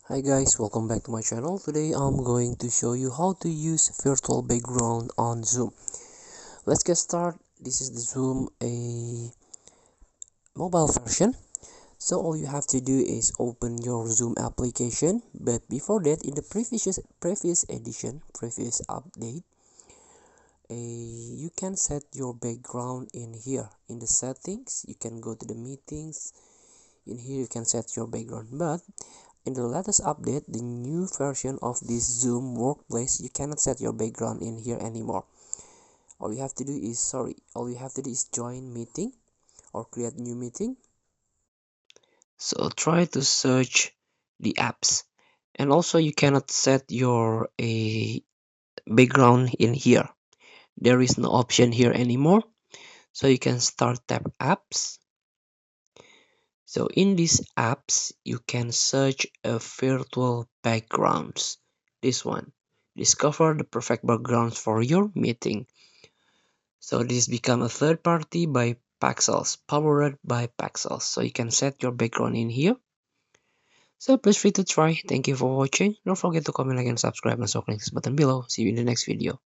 Hi guys, welcome back to my channel. Today I'm going to show you how to use virtual background on Zoom. Let's get started. This is the Zoom a mobile version. So all you have to do is open your Zoom application. But before that, in the previous update, you can set your background in here. In the settings, you can go to the meetings. In here you can set your background. But in the latest update, the new version of this Zoom workplace, you cannot set your background in here anymore. All you have to do is join meeting or create new meeting. So try to search the apps. And also you cannot set your a background in here. There is no option here anymore. So you can start tap apps. So in these apps, you can search a virtual backgrounds. This one, discover the perfect backgrounds for your meeting. So this become a third party by Pexels, powered by Pexels. So you can set your background in here. So please free to try. Thank you for watching. Don't forget to comment, like, and subscribe, and so click this button below. See you in the next video.